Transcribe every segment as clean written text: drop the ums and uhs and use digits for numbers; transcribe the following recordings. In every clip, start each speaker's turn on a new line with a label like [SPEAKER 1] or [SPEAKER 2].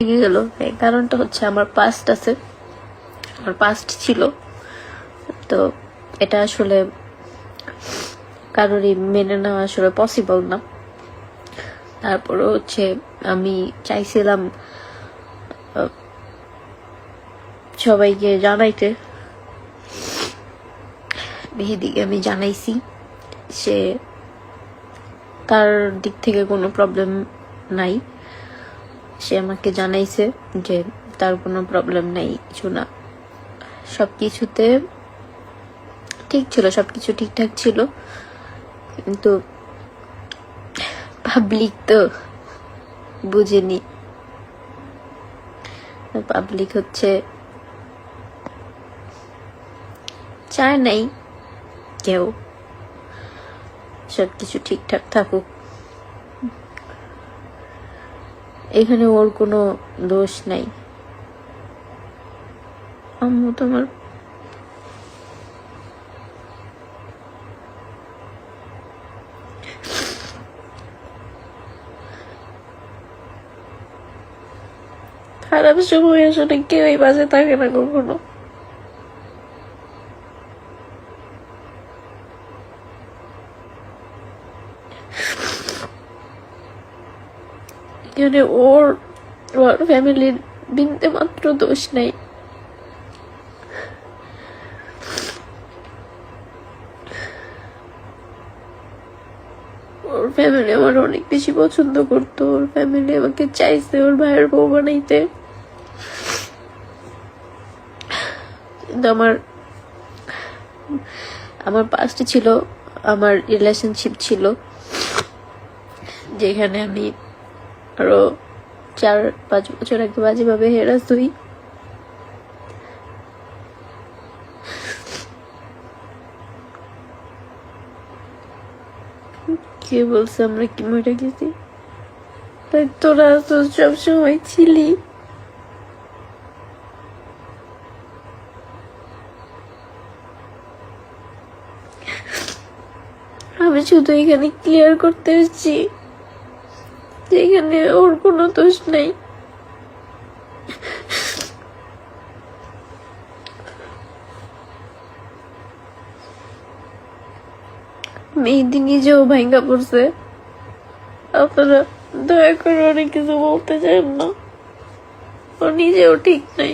[SPEAKER 1] ভেঙে গেল, এই কারণটা হচ্ছে আমার পাস্ট আছে, আমার পাস্ট ছিল। তো এটা আসলে কারোরই মেনে নেওয়া আসলে পসিবল না। তারপরে হচ্ছে আমি চাইছিলাম সবাইকে জানাইতে, মেহেদিকে আমি জানাইছি, সে তার দিক থেকে কোনো প্রবলেম নাই। সে আমাকে জানাইছে যে তার কোনো প্রবলেম নাই, কিছু না, সবকিছুতে ঠিক ছিল, সবকিছু ঠিকঠাক ছিল। কিন্তু পাবলিক তো বুঝেনি, পাবলিক হচ্ছে চায় নাই কেউ সবকিছু ঠিকঠাক থাকুক। এখানে ওর কোনো দোষ নাই। আম্মু তোমার খারাপ সময় আসলে কেউই বাজে থাকে না কখনো। এখানে ওর ফ্যামিলির বিন্দু মাত্র দোষ নেই। ওর ফ্যামিলি আমার অনেক বেশি পছন্দ করতো, ওর ফ্যামিলি আমাকে চাইছে ওর ভাইয়ের বউ বানাইতে। কিন্তু আমার পাস্টে ছিল, আমার রিলেশনশিপ ছিল, যেখানে আমি আরো 4-5 বছর আগে বাজেভাবে হেরাস হই। কে বলছে আমরা কি মরে গেছি? তাই তোরা তো সবসময় ছিলি। আমি শুধু এখানে ক্লিয়ার করতে এসেছি যে এখানে ওর কোনো দোষ নেই। মেহেদি নিজেও ভাঙ্গা পড়ছে, আপনারা দয়া করে অনেক কিছু বলতে চান না, ও নিজেও ঠিক নাই।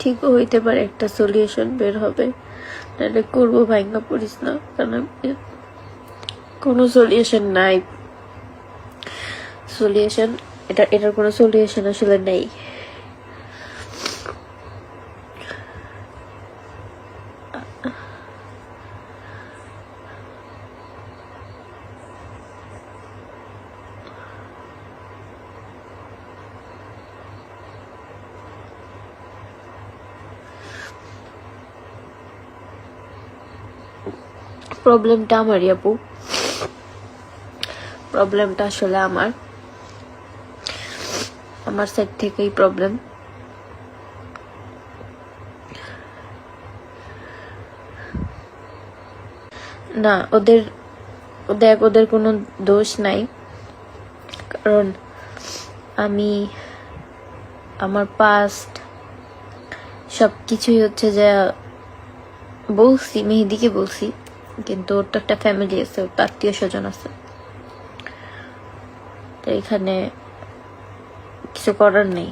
[SPEAKER 1] ঠিকও হইতে পারে, একটা সলিউশন বের হবে, নাহলে করবো ভাঙ্গা পড়িস না, কারণ কোনো সলিউশন নাই। সলিউশন এটার কোনো সলিউশন আসলে নেই। প্রবলেমটা আমারই আপু, প্রবলেমটা আসলে আমার সাইড থেকেই প্রবলেম। না, ওদের কোনো দোষ নাই, কারণ আমি আমার পাস্ট সবকিছুই হচ্ছে যে বলছি, মেহেদিকে বলছি, কিন্তু ওর তো একটা ফ্যামিলি আছে, ওর তো আত্মীয় স্বজন আছে, তো এখানে কিছু করার নেই।